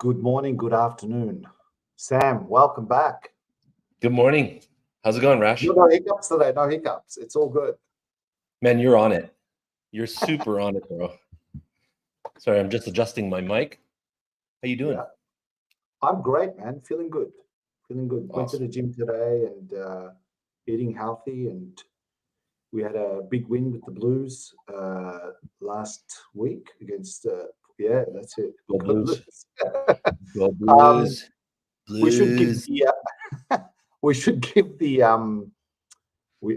Good morning, good afternoon. Sam, welcome back. Good morning. How's it going, Rash? No hiccups today, no hiccups. It's all good. Man, you're on it. You're super on it, bro. Sorry, I'm just adjusting my mic. How you doing? Yeah. I'm great, man. Feeling good. Feeling good. Went to Awesome. the gym today and eating healthy, and we had a big win with the Blues last week against, that's it. Go Go Blues. Go Um, Blues. we should give Blues. we should give the we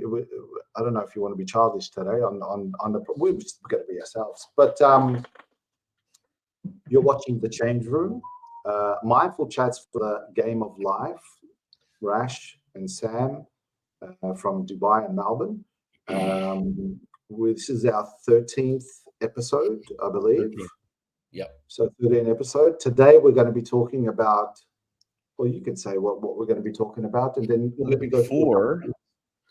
I don't know if you want to be childish today on the we're just going to be ourselves, but you're watching the Change Room, mindful chats for the game of life. Rash and Sam from Dubai and Melbourne. This is our 13th episode, I believe. 13. Yep. So 13 episode. Today we're going to be talking about. Well, you can say what we're going to be talking about, and then let me go Before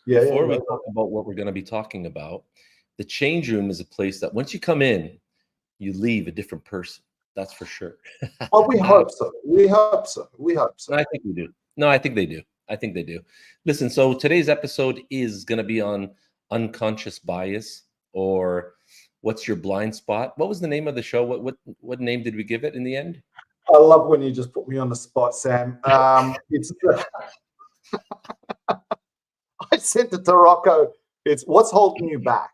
we no. talk about what we're going to be talking about, the Change Room is a place that once you come in, you leave a different person. That's for sure. Well, we hope so. We hope so. We hope so. I think we do. No, I think they do. I think they do. Listen, so today's episode is going to be on unconscious bias, or what's your blind spot. What was the name of the show? What name did we give it in the end? I love when you just put me on the spot, Sam. It's I sent it to Rocco. It's what's holding you back.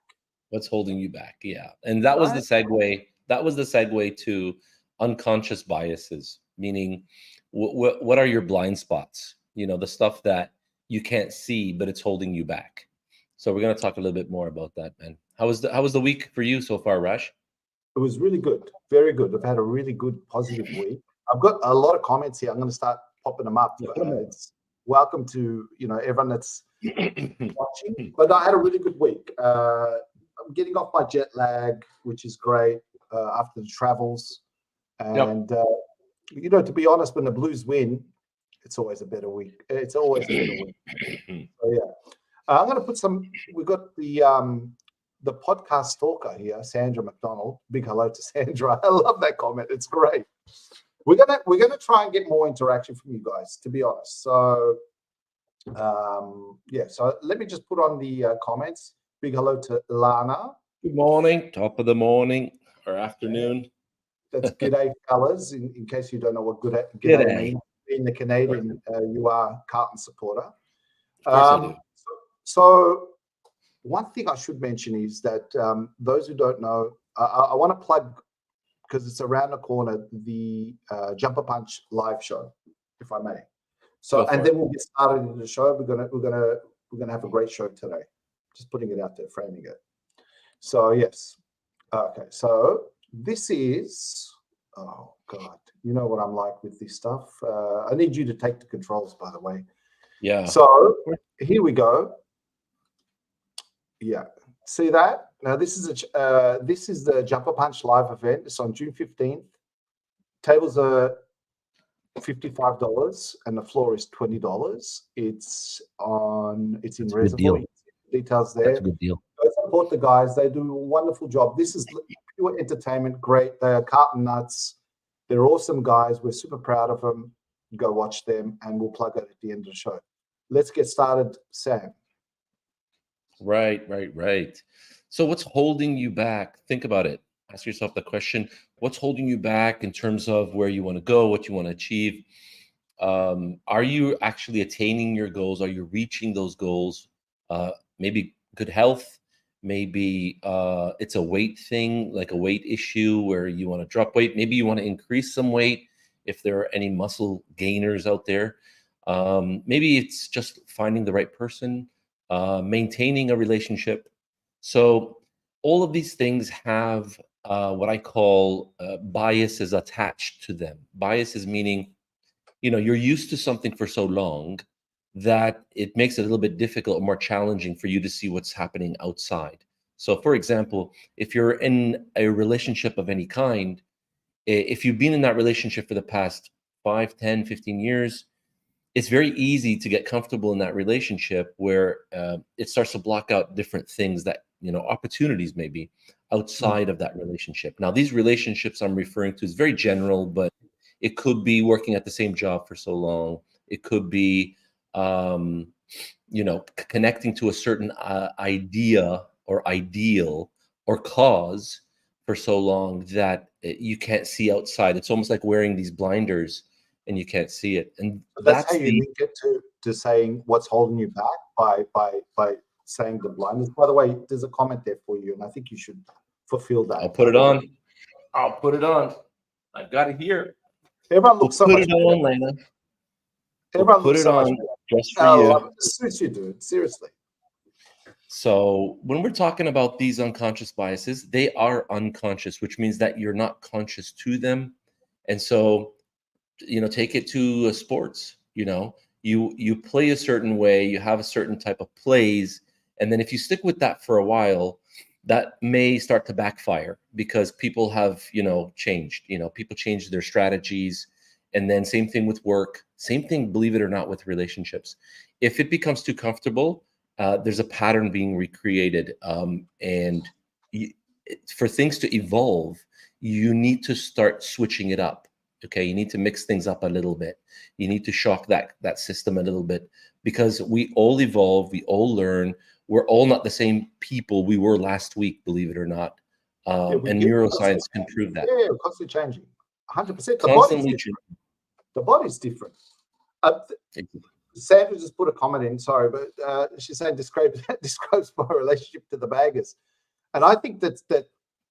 What's holding you back? Yeah, and that was the segue. That was the segue to unconscious biases, meaning what are your blind spots? You know, the stuff that you can't see, but it's holding you back. So we're going to talk a little bit more about that, man. How was the week for you so far, Rash? It was really good, very good. I've had a really good, positive week. I've got a lot of comments here. I'm going to start popping them up. It's welcome to everyone that's watching. But I had a really good week. I'm getting off my jet lag, which is great after the travels. And to be honest, when the Blues win, it's always a better week. It's always a better week. So yeah, I'm going to put some. We've got the podcast stalker here, Sandra McDonald. Big hello to Sandra. I love that comment. It's great. We're gonna try and get more interaction from you guys, to be honest. So so let me just put on the comments. Big hello to Lana. Good morning, top of the morning or afternoon. That's g'day, fellas. In case you don't know what g'day means, being the Canadian, you are Carlton supporter. Of course I do. So one thing I should mention is that those who don't know, I want to plug, because it's around the corner, the Jumper Punch live show, if I may. So, and then we'll get started in the show. We're gonna have a great show today. Just putting it out there, framing it. So yes, okay. So this is, oh God, you know what I'm like with this stuff. I need you to take the controls, by the way. Yeah. So here we go. Yeah, see that? Now this is the Jumper Punch live event. It's on June 15th. Tables are $55 and the floor is $20. It's in Reservoir. Details there. That's a good deal. Go support the guys. They do a wonderful job. This is pure entertainment. Great. They are Carlton nuts. They're awesome guys. We're super proud of them. Go watch them, and we'll plug it at the end of the show. Let's get started, Sam. Right. So what's holding you back? Think about it. Ask yourself the question, what's holding you back in terms of where you want to go, what you want to achieve? Are you actually attaining your goals? Are you reaching those goals? Maybe good health, maybe it's a weight thing, like a weight issue where you want to drop weight. Maybe you want to increase some weight if there are any muscle gainers out there. Maybe it's just finding the right person, maintaining a relationship. So all of these things have what I call biases attached to them. Biases meaning, you're used to something for so long that it makes it a little bit difficult or more challenging for you to see what's happening outside. So for example, if you're in a relationship of any kind, if you've been in that relationship for the past 5, 10, 15 years, it's very easy to get comfortable in that relationship where it starts to block out different things that, opportunities maybe outside of that relationship. Now, these relationships I'm referring to is very general, but It could be working at the same job for so long. It could be, connecting to a certain idea or ideal or cause for so long that you can't see outside. It's almost like wearing these blinders and you can't see it. And So that's how that's you link it to saying what's holding you back by saying the blindness. By the way, there's a comment there for you, and I think you should fulfill that. I'll put it on. I'll put it on. I've got it here. Everyone looks so put much it on, Lena. Everyone Put looks it so on much better. just for you. It suits you, dude. Seriously. So when we're talking about these unconscious biases, they are unconscious, which means that you're not conscious to them. And so, take it to sports. You play a certain way, you have a certain type of plays, and then if you stick with that for a while, that may start to backfire because people have, changed. People change their strategies. And then same thing with work, same thing, believe it or not, with relationships. If it becomes too comfortable, there's a pattern being recreated. And for things to evolve, you need to start switching it up. Okay, you need to mix things up a little bit. You need to shock that system a little bit because we all evolve, we all learn. We're all not the same people we were last week, believe it or not. And neuroscience can prove that. Yeah, constantly changing. 100%. Constantly changing. The body's different. Sandra just put a comment in, sorry, but she's saying describes my relationship to the baggers. And I think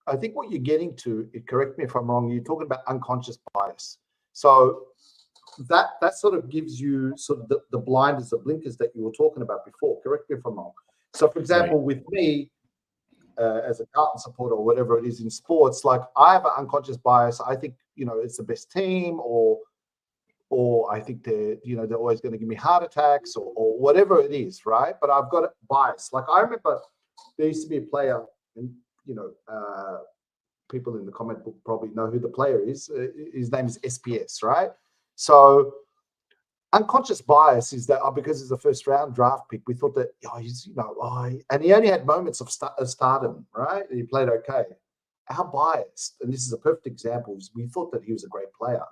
I think what you're getting to, correct me if I'm wrong, you're talking about unconscious bias. So that sort of gives you sort of the blinders, the blinkers that you were talking about before. Correct me if I'm wrong. So for example, with me, as a Carlton supporter or whatever it is in sports, like I have an unconscious bias. I think, it's the best team, or I think they're always going to give me heart attacks or whatever it is, right? But I've got a bias. Like I remember there used to be a player, and people in the comment book probably know who the player is. His name is SPS, right? So unconscious bias is that because he's a first round draft pick, we thought that and he only had moments of stardom, right? And he played okay. Our bias, and this is a perfect example, is we thought that he was a great player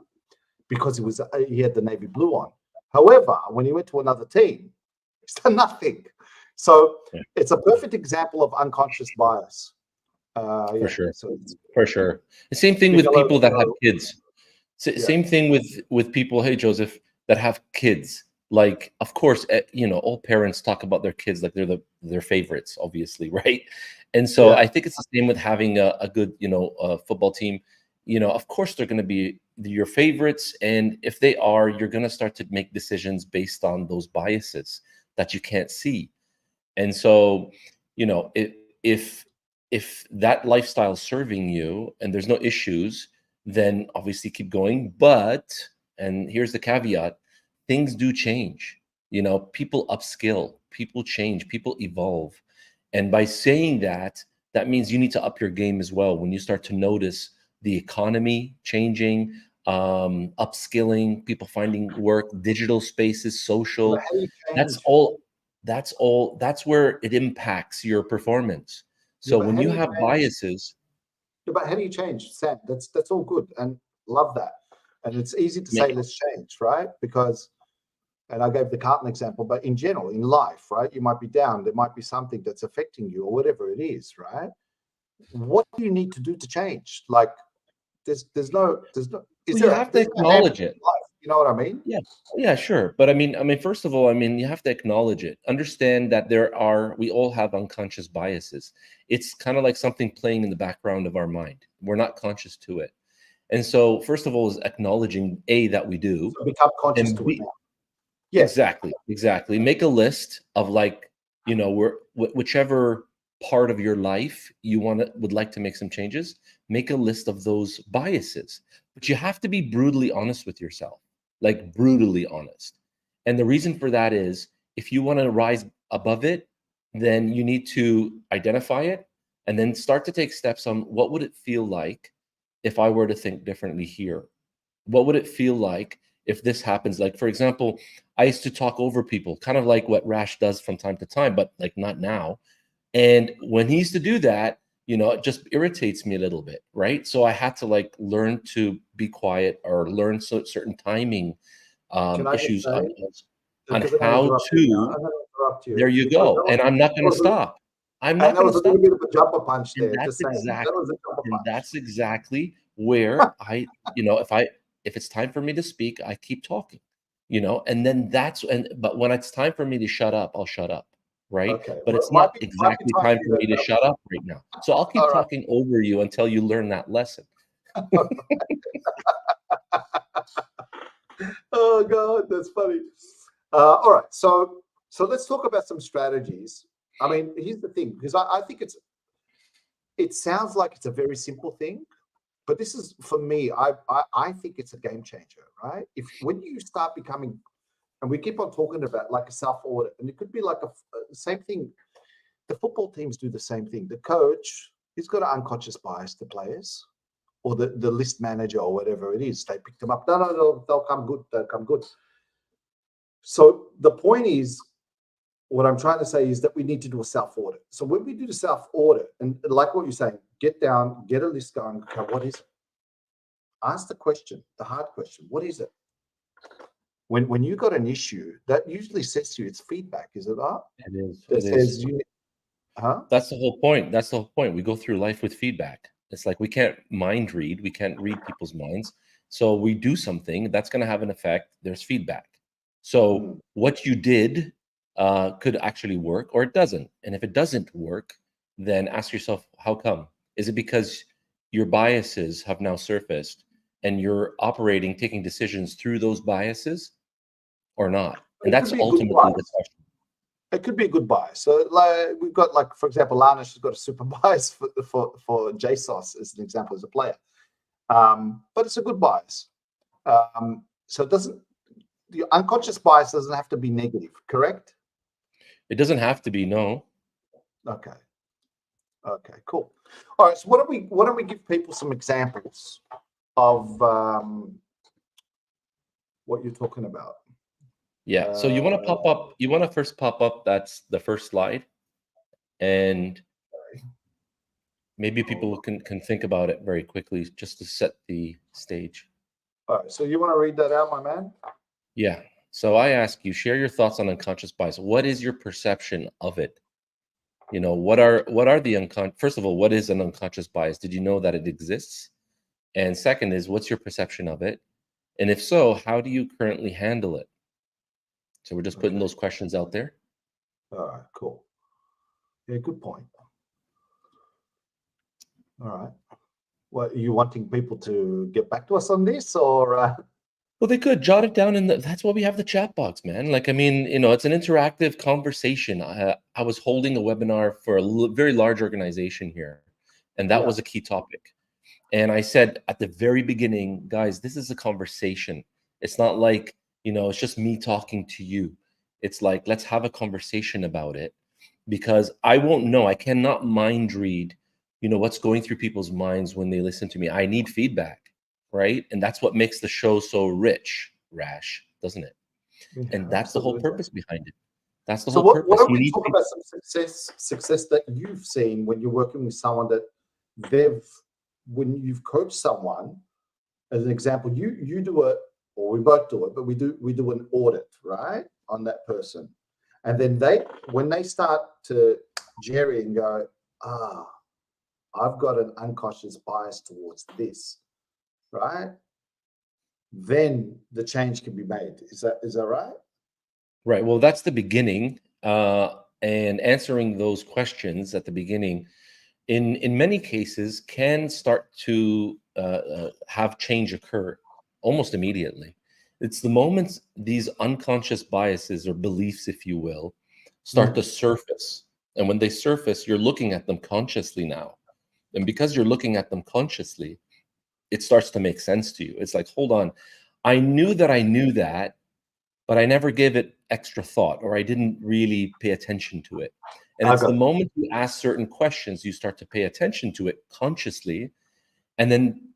because he had the navy blue on. However, when he went to another team, he's done nothing. So it's a perfect example of unconscious bias. For sure. So for sure. The same thing with people that have kids. Same thing with people, hey, Joseph, that have kids. Like, of course, all parents talk about their kids like they're their favorites, obviously, right? And so I think it's the same with having a good, football team. Of course, they're going to be your favorites. And if they are, you're going to start to make decisions based on those biases that you can't see. And so, if that lifestyle is serving you and there's no issues, then obviously keep going. But, and here's the caveat, things do change. People upskill, people change, people evolve. And by saying that, that means you need to up your game as well. When you start to notice the economy changing, upskilling, people finding work, digital spaces, social, that's where it impacts your performance. So when you have biases. But how do you change, Sam? That's all good and love that. And it's easy to say let's change, right? Because, and I gave the Carlton example, but in general, in life, right? You might be down, there might be something that's affecting you or whatever it is, right? What do you need to do to change? Like there's no You have to acknowledge it. You know what I mean? Yeah, sure. But I mean, first of all, you have to acknowledge it. Understand that we all have unconscious biases. It's kind of like something playing in the background of our mind. We're not conscious to it. And so, first of all, is acknowledging that we do. So become conscious to it now. Yeah. Exactly. Make a list of whichever part of your life you would like to make some changes. Make a list of those biases, but you have to be brutally honest with yourself. Like brutally honest. And the reason for that is if you want to rise above it, then you need to identify it and then start to take steps on what would it feel like if I were to think differently here? What would it feel like if this happens? Like, for example, I used to talk over people, kind of like what Rash does from time to time, but like not now. And when he used to do that, it just irritates me a little bit, right? So I had to like learn to be quiet or learn certain timing Can I just issues say, on because I'm going to how interrupt you now, to. I'm going to interrupt There you you because go, and I'm not going to stop. I'm and not that going was to a little stop. bit of a jumper punch And there. that's Just saying, that was a jumper punch. that's exactly where if it's time for me to speak, I keep talking, and then but when it's time for me to shut up, I'll shut up, right? Okay, But well, it's might not be exactly time time for for you me to to. shut up right now. So I'll keep All right. talking over you until you learn that lesson. Oh God, that's funny. All right, so let's talk about some strategies. I mean, here's the thing, because I think it sounds like it's a very simple thing, but this is for me. I think it's a game changer, right? When you start becoming, and we keep on talking about like a self audit, and it could be like a same thing. The football teams do the same thing. The coach, he's got an unconscious bias to players, or the list manager or whatever it is. They pick them up. No, they'll come good. They'll come good. So the point is, what I'm trying to say is that we need to do a self audit. So when we do the self audit, and like what you're saying, get down, get a list going. Okay, what is it? Ask the question, the hard question. What is it? When you got an issue, that usually says to you, it's feedback, is it not? It is. That It is. says you, huh? That's the whole point. That's the whole point. We go through life with feedback. It's like we can't mind read. We can't read people's minds. So we do something that's going to have an effect. There's feedback. So what you did could actually work or it doesn't. And if it doesn't work, then ask yourself, how come? Is it because your biases have now surfaced and you're operating, taking decisions through those biases or not? And It could that's be a good ultimately the bias. question. It could be a good bias. So like we've got, like, for example, Larnish has got a super bias for JSOS as an example as a player. But it's a good bias. So it doesn't, the unconscious bias doesn't have to be negative, correct? It doesn't have to be, no. Okay. Okay, cool. All right, so why don't we give people some examples of what you're talking about? Yeah. So you want to pop up, you want to first pop up, that's the first slide. And maybe people can think about it very quickly just to set the stage. All right, so you want to read that out, my man? Yeah. So I ask you, share your thoughts on unconscious bias. What is your perception of it? What are the unconscious? First of all, what is an unconscious bias? Did you know that it exists? And second is, what's your perception of it? And if so, how do you currently handle it? So we're just putting those questions out there. All right, cool. Yeah, good point. All right. Well, are you wanting people to get back to us on this, or? Well, they could jot it down that's why we have the chat box, man. Like, I mean, it's an interactive conversation. I was holding a webinar for a very large organization here, and that was a key topic. And I said at the very beginning, guys, this is a conversation. It's not like, it's just me talking to you. It's like, let's have a conversation about it, because I won't know. I cannot mind read, what's going through people's minds when they listen to me. I need feedback. Right. And that's what makes the show so rich, Rash, doesn't it? Yeah, And that's the whole absolutely. purpose behind it. That's the So whole what purpose. don't we talk about some success that you've seen when you're working with someone that when you've coached someone, as an example, you do it, or we both do it, but we do an audit, right, on that person. And then when they start to jerry and go, I've got an unconscious bias towards this, right? Then the change can be made. Is that right? Right. Well, that's the beginning. And answering those questions at the beginning, in many cases, can start to have change occur almost immediately. It's the moments these unconscious biases or beliefs, if you will, start to surface. And when they surface, you're looking at them consciously now. And because you're looking at them consciously, it starts to make sense to you. It's like, hold on, I knew that, but I never gave it extra thought, or I didn't really pay attention to it. And it's the moment you ask certain questions, you start to pay attention to it consciously. And then,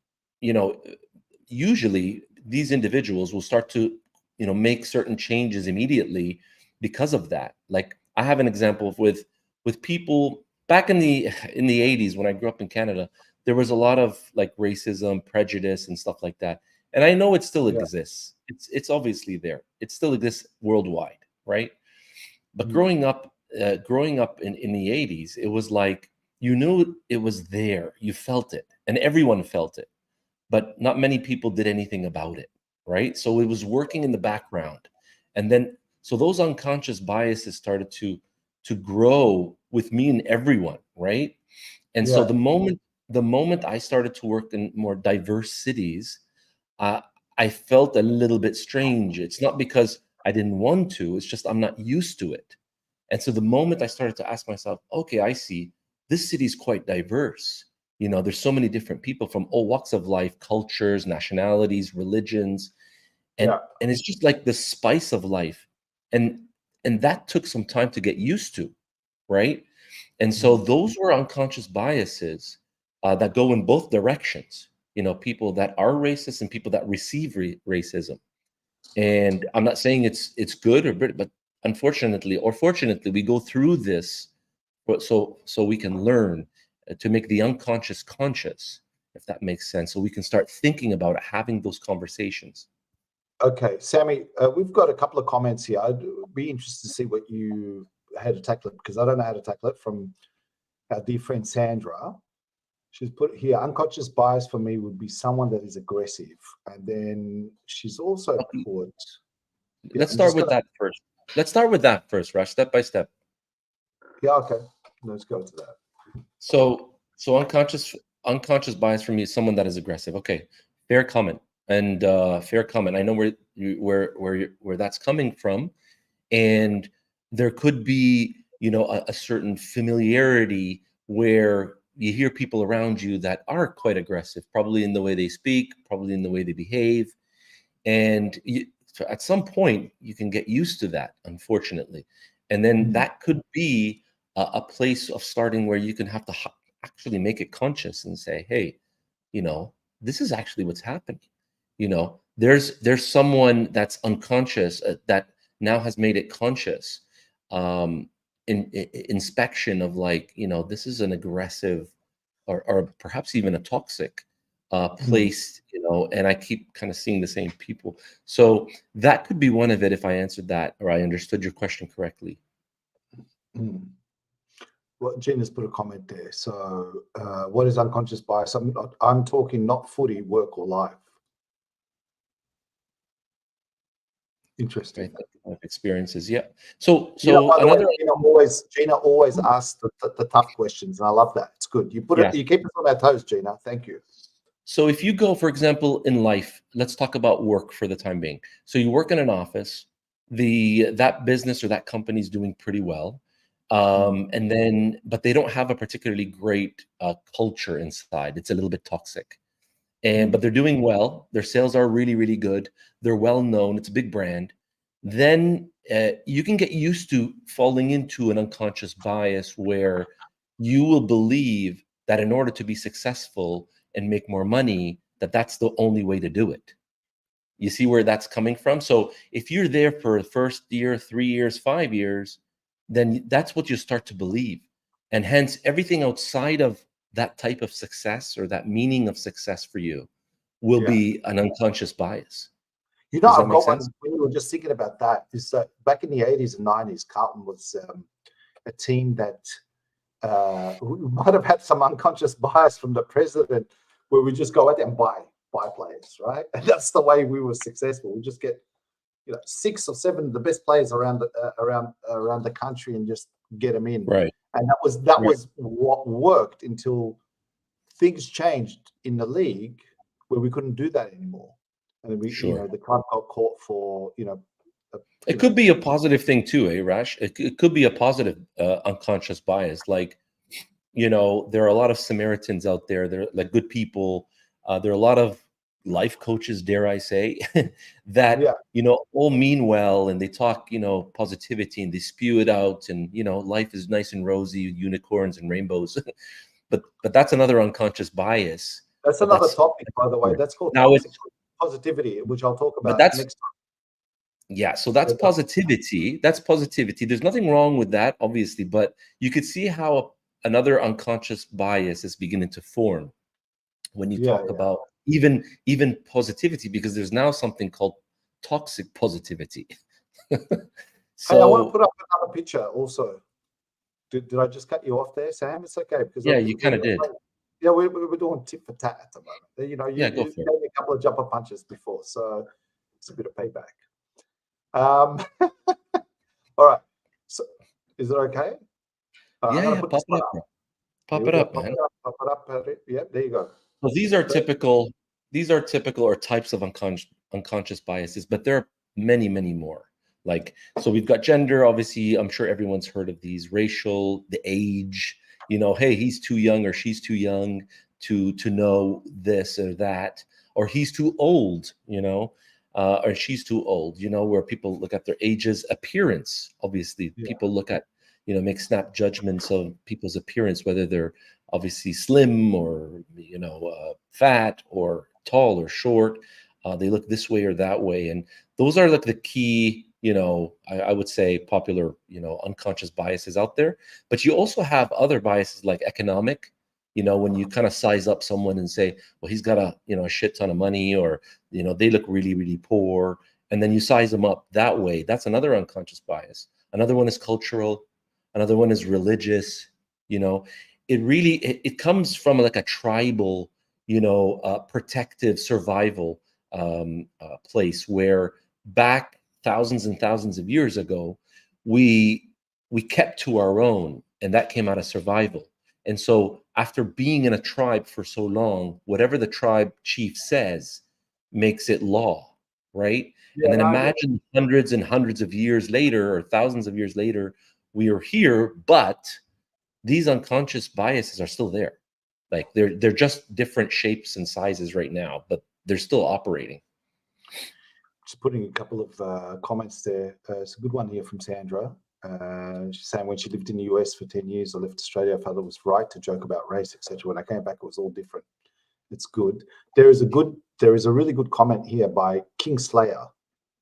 usually these individuals will start to, make certain changes immediately because of that. Like, I have an example with people back in the 80s when I grew up in Canada, there was a lot of like racism, prejudice, and stuff like that. And I know it still Yeah. exists. It's obviously there. It still exists worldwide, right? But Mm. growing up in the 80s, it was like you knew it was there. You felt it, and everyone felt it, but not many people did anything about it, right? So it was working in the background. And then so those unconscious biases started to grow with me and everyone, right? And so Yeah. the moment I started to work in more diverse cities, uh, I felt a little bit strange. It's not because I didn't want to, it's just I'm not used to it. And so the moment I started to ask myself, okay, I see this city is quite diverse. You know, there's so many different people from all walks of life, cultures, nationalities, religions, Yeah. and it's just like the spice of life. And and that took some time to get used to, right? And so Mm. those were unconscious biases that go in both directions. You know, people that are racist and people that receive racism. And I'm not saying it's good or bad, but unfortunately or fortunately, we go through this so we can learn to make the unconscious conscious, if that makes sense. So we can start thinking about it, having those conversations. Okay, Sammy, we've got a couple of comments here. I'd be interested to see what you how to tackle it because I don't know how to tackle it. From our dear friend Sandra, she's put here unconscious bias for me would be someone that is aggressive, and then she's also Okay, put. Yeah, let's I'm start just with gonna. that first. Let's start with that first, Rash, step by step. Yeah, okay. Let's go to that. So unconscious bias for me is someone that is aggressive. Okay, fair comment and fair comment. I know where that's coming from, and there could be a certain familiarity where you hear people around you that are quite aggressive, probably in the way they speak, probably in the way they behave, and so at some point you can get used to that, unfortunately, and then Mm. that could be a place of starting where you can have to actually make it conscious and say, hey, this is actually what's happening. There's someone that's unconscious that now has made it conscious, inspection of, like, this is an aggressive or perhaps even a toxic Mm. place, and I keep kind of seeing the same people. So that could be one of it, if I answered that or I understood your question correctly. Mm. Well, Gina's put a comment there. So, what is unconscious bias? I'm talking not footy, work, or life. Right, Interesting. that kind of experiences, yeah. So Gina, so by the way, another. Gina always asks the tough questions, and I love that. It's good. Yeah. You keep us on our toes, Gina. Thank you. So if you go, for example, in life, let's talk about work for the time being. So you work in an office, that business or that company is doing pretty well, Mm. and then but they don't have a particularly great culture inside. It's a little bit toxic, and but Mm. they're doing well. Their sales are really, really good. They're well known. It's a big brand. Then you can get used to falling into an unconscious bias where you will believe that in order to be successful and make more money, that's the only way to do it. You see where that's coming from? So if you're there for the first year, 3 years, 5 years, then that's what you start to believe. And hence, everything outside of that type of success or that meaning of success for you will Yeah. be an unconscious bias. You know, Does that I've make got sense? one. When we were just thinking about that, is that back in the 80s and 90s, Carlton was a team that we might have had some unconscious bias from the president, where we just go out there and buy players, right? And that's the way we were successful. We just get 6 or 7 of the best players around the country and just get them in. Right. And that Right. was what worked until things changed in the league where we couldn't do that anymore. And then Sure. the club got caught for, It could be a positive thing too, eh, Rash? It could be a positive unconscious bias. Like, there are a lot of Samaritans out there. They're like good people. There are a lot of life coaches, dare I say, that yeah, all mean well, and they talk, positivity, and they spew it out, and life is nice and rosy, unicorns and rainbows. but that's another unconscious bias. that's another That's topic, by the way. That's called now toxic it's positivity, which I'll talk but about that's next yeah. So that's time. positivity. That's positivity. There's nothing wrong with that, obviously, but you could see how another unconscious bias is beginning to form when you Yeah, talk yeah. about even positivity, because there's now something called toxic positivity. Hey, I want to So put up another picture also. Did I just cut you off there, Sam? It's okay because yeah, you kind of did. yeah, we're doing tit for tat at the moment. You know, Yeah, you go gave for it. me a couple of jumper punches before, so it's a bit of payback. All right. So, is it okay? I'm Yeah, going to yeah, put pop this it one up, up. bro. Here Pop we it go. up, Pop man. it up. Pop it up. Yeah, there you go. So these are So, typical. These are typical or types of unconscious biases, but there are many, many more. Like, so we've got gender. Obviously, I'm sure everyone's heard of these. Racial, the age. You know, hey, he's too young or she's too young to know this or that, or he's too old. You know, or she's too old. You know, where people look at their ages, appearance. Obviously, yeah. people look at, you know, make snap judgments of people's appearance, whether they're obviously slim or, you know, fat or tall or short. They look this way or that way, and those are like the key, you know, I would say popular, you know, unconscious biases out there. But you also have other biases like economic. You know, when you kind of size up someone and say, well, he's got a, you know, a shit ton of money, or, you know, they look really, really poor, and then you size them up that way. That's another unconscious bias. Another one is cultural. Another one is religious. You know, it comes from like a tribal, you know, protective survival place, where back thousands and thousands of years ago, we kept to our own, and that came out of survival. And so after being in a tribe for so long, whatever the tribe chief says makes it law, right? Yeah, And then no, I get imagine hundreds and hundreds of years later, or thousands of years later, we are here, but these unconscious biases are still there. Like they're just different shapes and sizes right now, but they're still operating. just putting a couple of comments there. It's a good one here from Sandra. She's saying when she lived in the US for 10 years, I left Australia. I felt it was right to joke about race, etc. When I came back, it was all different. It's good. There is a really good comment here by King Slayer,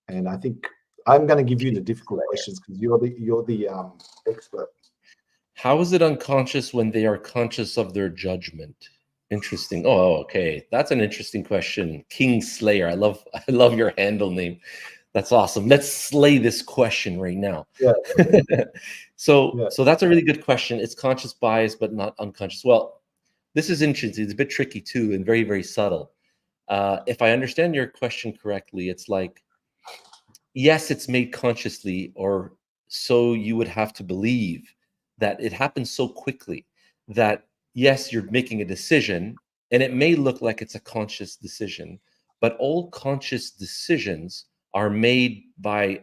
and I think I'm going to give you the difficult questions because you're the expert. How is it unconscious when they are conscious of their judgment? Interesting. Oh, okay. That's an interesting question. King Slayer. I love your handle name. That's awesome. Let's slay this question right now. Yeah. So Yeah. that's a really good question. It's conscious bias, but not unconscious. Well, this is interesting. It's a bit tricky too, and very, very subtle. If I understand your question correctly, it's like, yes, it's made consciously, or so you would have to believe, that it happens so quickly that, yes, you're making a decision, and it may look like it's a conscious decision, but all conscious decisions are made by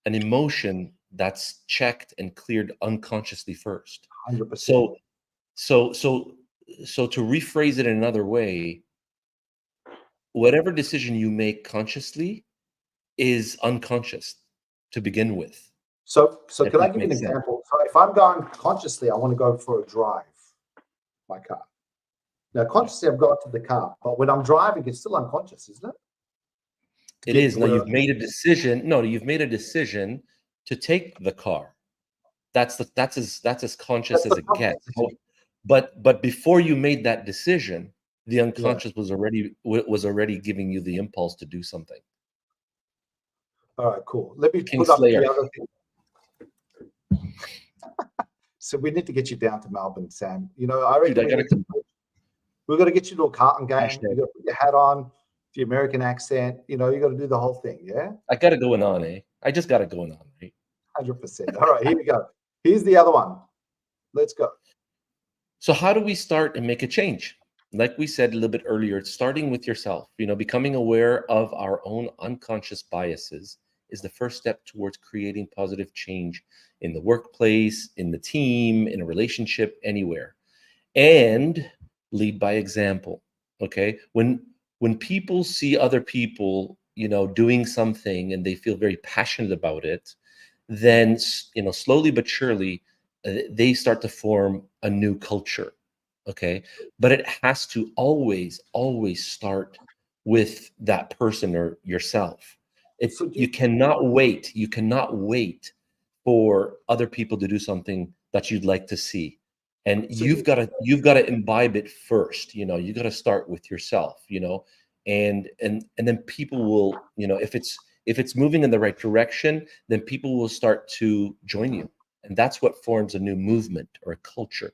an emotion that's checked and cleared unconsciously first. 100%. So to rephrase it in another way, whatever decision you make consciously is unconscious to begin with, So if can I that give you an makes sense. example? So if I'm going consciously, I want to go for a drive, my car. Now, consciously, I've got to the car, but when I'm driving, it's still unconscious, isn't it? To It get is. to Now where you've made a decision. No, you've made a decision to take the car. That's as conscious that's as the it conscious gets. decision. But before you made that decision, the Yeah. unconscious was already giving you the impulse to do something. All right, cool. Let me King put up Slayer. the other thing. So we need to get you down to Melbourne, Sam. You know, I Dude, reckon I gotta come. we've got to get you to a Carlton game. Hashtag. You got to put your hat on, the American accent. You know, you got to do the whole thing. Yeah, I got it going on, eh? I just got it going on, right? 100%. All right, here we go. Here's the other one. Let's go. So how do we start and make a change? Like we said a little bit earlier, it's starting with yourself. You know, becoming aware of our own unconscious biases is the first step towards creating positive change in the workplace, in the team, in a relationship, anywhere. And lead by example. Okay? When people see other people, you know, doing something and they feel very passionate about it, then, you know, slowly but surely, they start to form a new culture. Okay, but it has to always start with that person or yourself. So do You you, cannot wait. You cannot wait for other people to do something that you'd like to see. and So you've got to imbibe it first. You got to start with yourself, and then people will, if it's moving in the right direction, then people will start to join you, and that's what forms a new movement or a culture.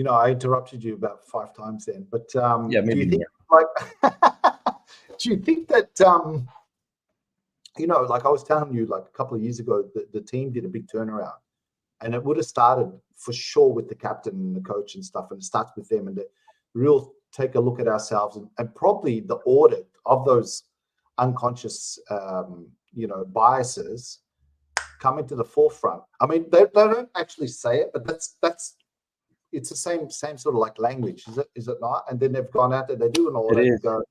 I interrupted you about 5 times then, but Yeah, do you maybe think more. do you think that like I was telling you, like a couple of years ago, the team did a big turnaround, and it would have started for sure with the captain and the coach and stuff, and it starts with them, and the real take a look at ourselves, and probably the audit of those unconscious biases coming to the forefront. I mean, they don't actually say it, but that's it's the same sort of like language, is it not? And then they've gone out there, they do an audit and go,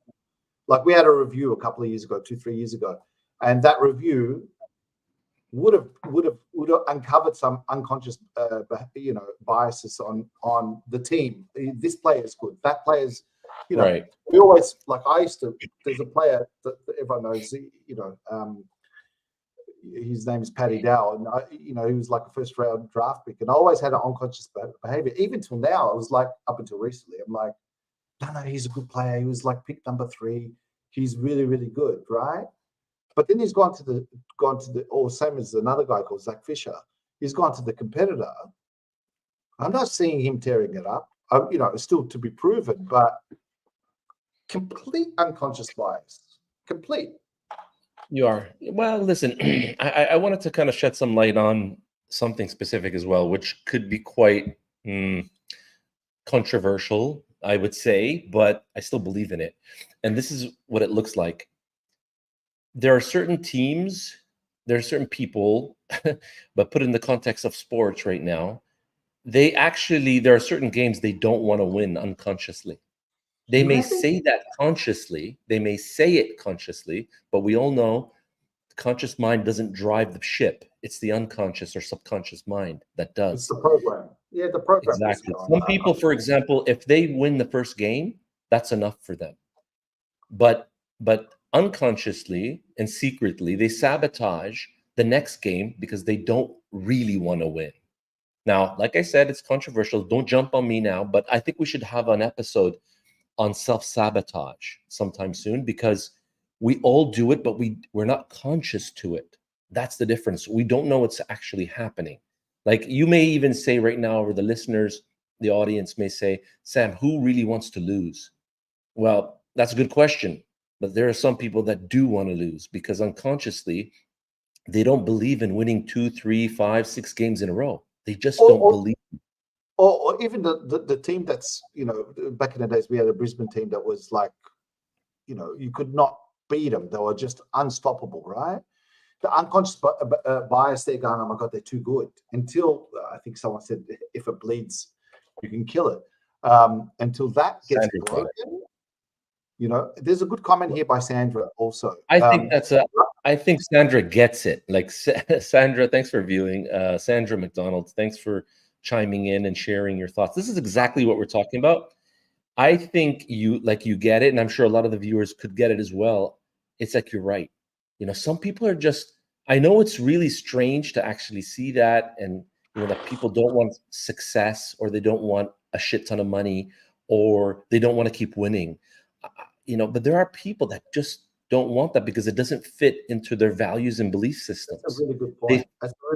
like we had a review a couple of years ago, 2-3 years ago, and that review would have uncovered some unconscious biases on the team. This player is good, that player's, Right. we always, like I used to, there's a player that everyone knows, his name is Paddy Dow, and he was like a first round draft pick, and I always had an unconscious behavior. Even till now, I was like, up until recently, I'm like, no, he's a good player. He was like pick number 3. He's really, really good, right? But then he's gone to the, or same as another guy called Zach Fisher. He's gone to the competitor. I'm not seeing him tearing it up. It's still to be proven, but complete unconscious bias. Complete. You are. Well, listen, I wanted to kind of shed some light on something specific as well, which could be quite controversial, I would say, but I still believe in it. And this is what it looks like. There are certain teams, there are certain people, but put in the context of sports right now, there are certain games they don't want to win unconsciously. They may say that consciously, they may say it consciously, but we all know the conscious mind doesn't drive the ship. It's the unconscious or subconscious mind that does. It's the program. Yeah, the program. Exactly. Some people, for example, if they win the first game, that's enough for them. But unconsciously and secretly, they sabotage the next game because they don't really want to win. Now, like I said, it's controversial. Don't jump on me now, but I think we should have an episode on self-sabotage sometime soon, because we all do it, but we're not conscious to it. That's the difference. We don't know what's actually happening. Like you may even say right now, or the listeners, the audience may say, Sam, who really wants to lose? Well, that's a good question. But there are some people that do want to lose because unconsciously they don't believe in winning 2, 3, 5, 6 games in a row. They just don't believe. Or even the team that's, back in the days, we had a Brisbane team that was like, you could not beat them. They were just unstoppable, right? The unconscious bias, they're going, oh my God, they're too good. Until I think someone said, if it bleeds, you can kill it. Until that gets broken. There's a good comment here by Sandra also. I think Sandra gets it. Like Sandra, thanks for viewing. Sandra McDonald, thanks for chiming in and sharing your thoughts. This is exactly what we're talking about. I think you get it, and I'm sure a lot of the viewers could get it as well. It's like you're right. Some people are just, I know it's really strange to actually see that, and that people don't want success, or they don't want a shit ton of money, or they don't want to keep winning. But there are people that just don't want that because it doesn't fit into their values and belief systems. That's a really good point.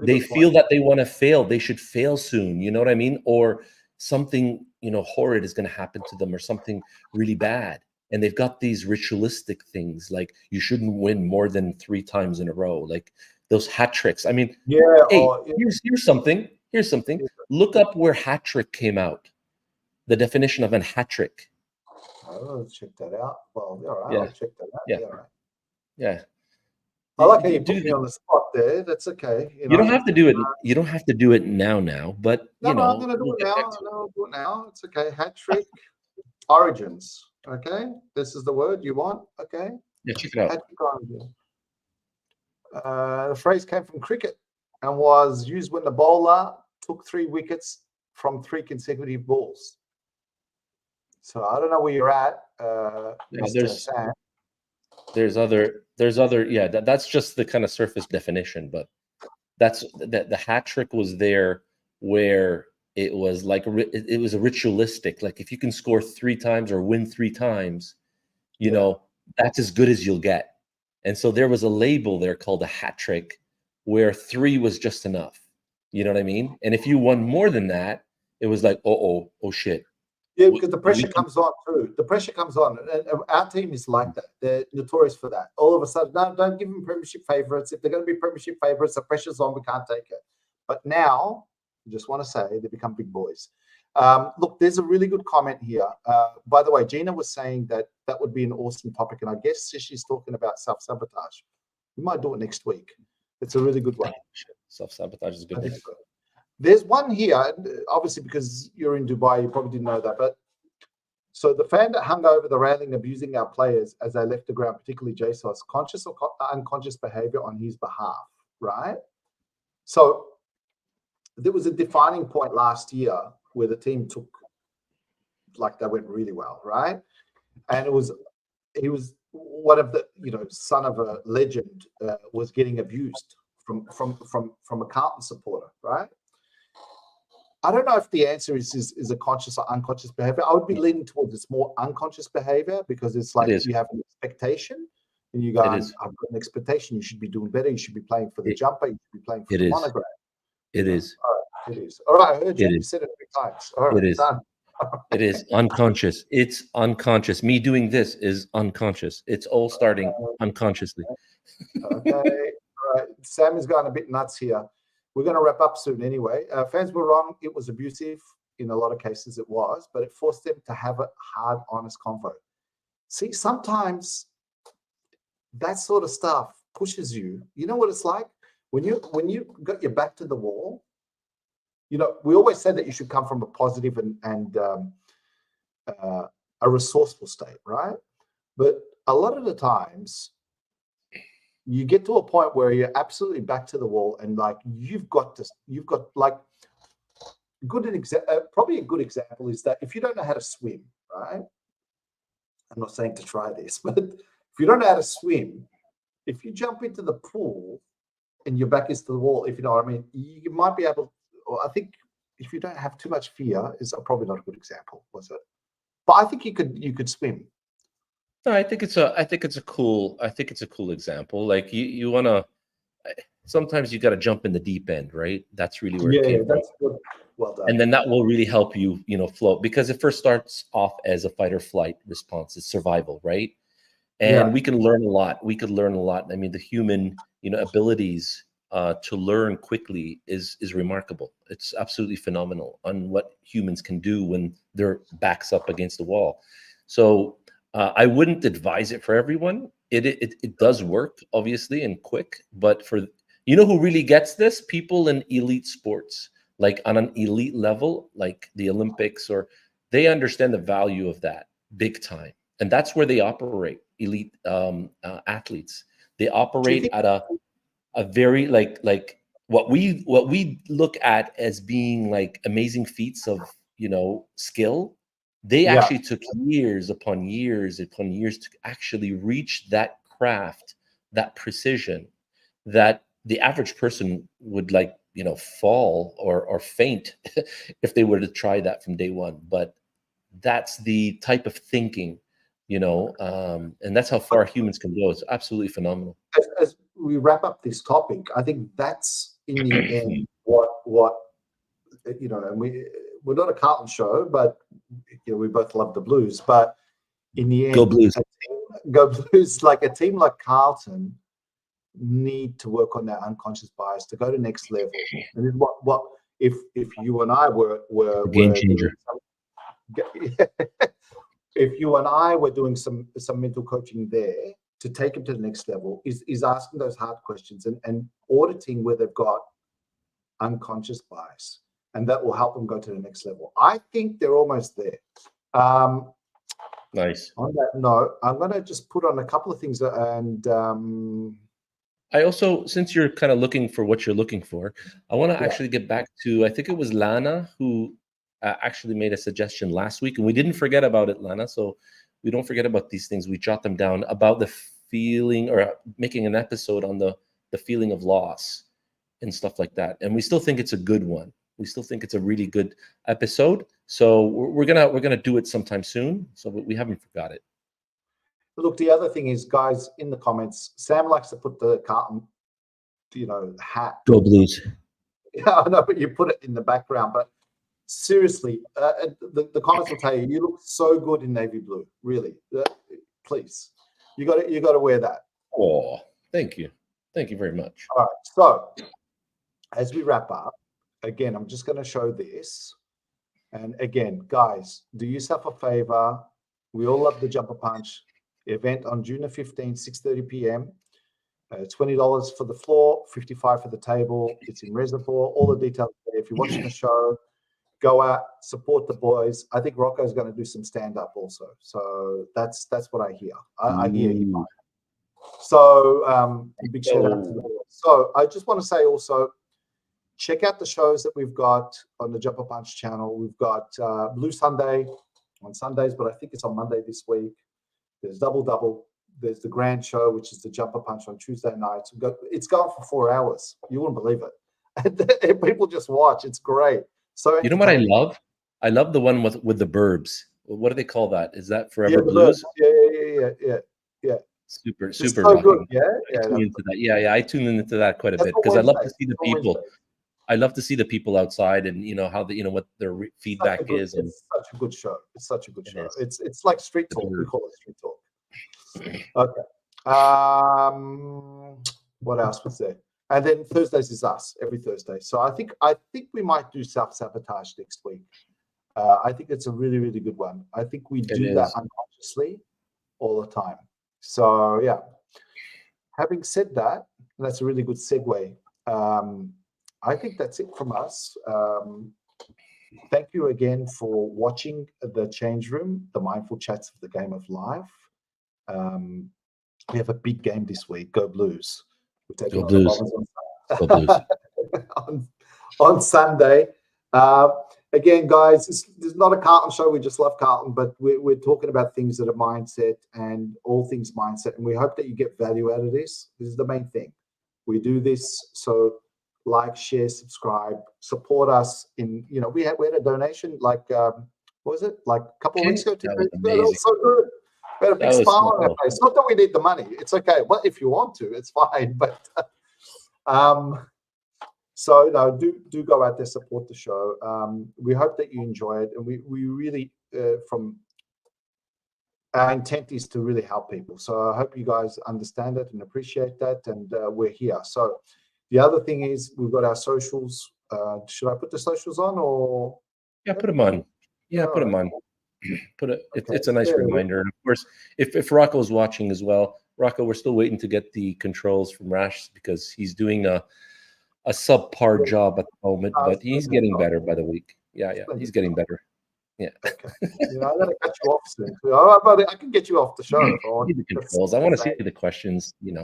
They feel that they want to fail. They should fail soon. You know what I mean? Or something, horrid is going to happen to them, or something really bad. And they've got these ritualistic things, like you shouldn't win more than 3 times in a row, like those hat tricks. I mean, hey, here's something. Here's something. Look up where hat trick came out. The definition of a hat trick. I'll check that out. Well, all right, yeah. I'll check that out. Yeah. All right. Yeah. I like how you put me on the spot there. That's okay. You don't have to do it. You don't have to do it now. But I'm gonna do it now. I'll do it now. It's okay. Hat trick origins. Okay, this is the word you want. Okay. Yeah, check it out. Hat trick origins. The phrase came from cricket and was used when the bowler took 3 wickets from 3 consecutive balls. So I don't know where you're at, Mr. Sam. There's other. Yeah, that's just the kind of surface definition, but that's the hat trick was there where it was like it was a ritualistic. Like if you can score 3 times or win 3 times, you know, that's as good as you'll get. And so there was a label there called a hat trick, where 3 was just enough. You know what I mean? And if you won more than that, it was like, oh shit. Yeah, because the pressure comes on too. The pressure comes on. And our team is like that. They're notorious for that. All of a sudden, no, don't give them premiership favourites. If they're going to be premiership favourites, the pressure's on. We can't take it. But now, I just want to say, they become big boys. Look, there's a really good comment here. By the way, Gina was saying that would be an awesome topic. And I guess she's talking about self-sabotage. We might do it next week. It's a really good one. Self-sabotage is a good one. There's one here, obviously, because you're in Dubai, you probably didn't know that. But so the fan that hung over the railing abusing our players as they left the ground, particularly JSOS, conscious or unconscious behavior on his behalf, right? So there was a defining point last year where the team took, like, they went really well, right? And he was one of the, son of a legend, was getting abused from a Carlton supporter, right? I don't know if the answer is a conscious or unconscious behavior. I would be leaning towards it's more unconscious behavior, because it's like you have an expectation and you go, I've got an expectation. You should be doing better. You should be playing for the jumper. You should be playing for the monogram. It is. All right, it is. All right, I heard you. You said it 3 times. All right, it is. Done. It is unconscious. It's unconscious. Me doing this is unconscious. It's all starting unconsciously. Okay. All right. Sam is going a bit nuts here. We're going to wrap up soon anyway. Fans were wrong. It was abusive. In a lot of cases it was, but it forced them to have a hard, honest convo. See, sometimes that sort of stuff pushes you. You know what it's like? When you got your back to the wall, we always said that you should come from a positive and a resourceful state, right? But a lot of the times, you get to a point where you're absolutely back to the wall, and like probably a good example is that if you don't know how to swim, right? I'm not saying to try this, but if you don't know how to swim, if you jump into the pool and your back is to the wall, if you know what I mean, you might be able. Or I think if you don't have too much fear, is probably not a good example, was it? But I think you could swim. No, I think it's a cool example. Like you want to, sometimes you got to jump in the deep end, right? That's really where it came from. Good. Well done. And then that will really help you, float, because it first starts off as a fight or flight response. It's survival, right? And we can learn a lot. We could learn a lot. I mean, the human, abilities to learn quickly is remarkable. It's absolutely phenomenal on what humans can do when their backs up against the wall. So I wouldn't advise it for everyone. It does work, obviously, and quick. But for who really gets this? People in elite sports, like on an elite level, like the Olympics, or they understand the value of that big time, and that's where they operate. Elite athletes, they operate at a very like what we look at as being like amazing feats of skill. They actually took years upon years upon years to actually reach that craft, that precision, that the average person would fall or faint if they were to try that from day one. But that's the type of thinking, and that's how far humans can go. It's absolutely phenomenal. As we wrap up this topic, I think that's in the end what and we're not a Carlton show, but we both love the Blues. But in the end, go Blues. Go Blues. Like a team like Carlton need to work on their unconscious bias to go to next level. And what if you and I were game changer. If you and I were doing some mental coaching there to take them to the next level, is asking those hard questions and auditing where they've got unconscious bias, and that will help them go to the next level. I think they're almost there. Nice. On that note, I'm going to just put on a couple of things, and I also, since you're kind of looking for what you're looking for, I want to actually get back to, I think it was Lana who actually made a suggestion last week, and we didn't forget about it, Lana. So we don't forget about these things. We jot them down about the feeling, or making an episode on the feeling of loss and stuff like that. And we still think it's a good one. We still think it's a really good episode. So we're gonna do it sometime soon. So we haven't forgot it. Look, the other thing is, guys, in the comments, Sam likes to put the Carlton, hat. Go Blues. Yeah, I know, but you put it in the background. But seriously, the comments will tell you, you look so good in navy blue. Really, please, you got to wear that. Oh, thank you very much. All right. So as we wrap up, again, I'm just going to show this, and again, guys, do yourself a favor. We all love the Jumper Punch event on June the 15th, 6:30 p.m. $20 for the floor, $55 for the table. It's in Reservoir. All the details there. If you're watching the show, go out, support the boys. I think Rocco's going to do some stand-up also. So that's what I hear. I hear you. So big shout out to the boys. So I just want to say also, check out the shows that we've got on the Jumper Punch channel. We've got Blue Sunday on Sundays, but I think it's on Monday this week. There's Double. There's the Grand Show, which is the Jumper Punch on Tuesday nights. It's going for 4 hours. You wouldn't believe it. And people just watch. It's great. So you know what I love? I love the one with the Burbs. What do they call that? Is that Forever Blues? Yeah. Super so good. Yeah. I tune into that. Yeah. I tune into that quite a bit because I love to see the people. I love to see the people outside and how what their feedback is. And it's such a good show. It's such a good show. It's like street talk. We call it street talk. Okay. What else was there? And then Thursdays is us every Thursday. So I think we might do self-sabotage next week. I think it's a really, really good one. I think we do that unconsciously all the time. So yeah. Having said that, that's a really good segue. I think that's it from us. Thank you again for watching the Change Room, the mindful chats of the game of life. We have a big game this week. Go Blues. We're taking Go Blues. Go Blues. on Sunday. Again, guys, this is not a Carlton show. We just love Carlton, but we're talking about things that are mindset and all things mindset. And we hope that you get value out of this. This is the main thing. We do this so like, share, subscribe, support us. We had a donation like what was it, like a couple of weeks ago? That was amazing. That was so good. We had a big smile on our face. Not that we need the money. It's okay. Well, if you want to, it's fine. But so no, do go out there, support the show. We hope that you enjoy it, and we really from our intent is to really help people. So I hope you guys understand it and appreciate that, and we're here. So the other thing is we've got our socials. Should I put the socials on or? Yeah, put them on. Yeah, put them on. It's a nice reminder. And of course, if Rocco's watching as well, Rocco, we're still waiting to get the controls from Rash because he's doing a subpar job at the moment, but he's getting better by the week. Yeah, he's getting better. Yeah. Okay. I'm gonna cut you off soon. But I can get you off the show. If I want. The controls. I want to see the questions. Speaking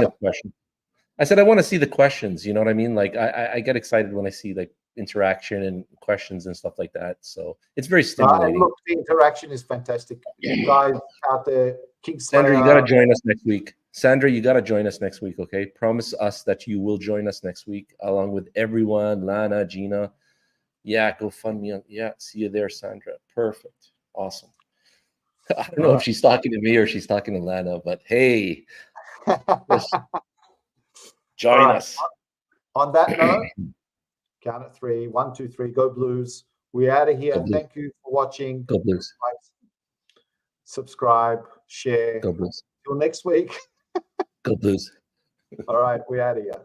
of questions, I said I want to see the questions. You know what I mean? Like I get excited when I see like interaction and questions and stuff like that. So it's very stimulating. Look, the interaction is fantastic. You guys out there, Sandra, you got to join us next week. Sandra, you got to join us next week, okay? Promise us that you will join us next week along with everyone, Lana, Gina. Yeah, go fund me. Yeah, see you there, Sandra. Perfect. Awesome. I don't know if she's talking to me or she's talking to Lana, but hey, join us. On that note, count at 3. 1, 2, 3. Go Blues. We're out of here. Thank you for watching. Go Blues. Like, subscribe, share. Go Blues. Till next week. Go Blues. All right, we're out of here.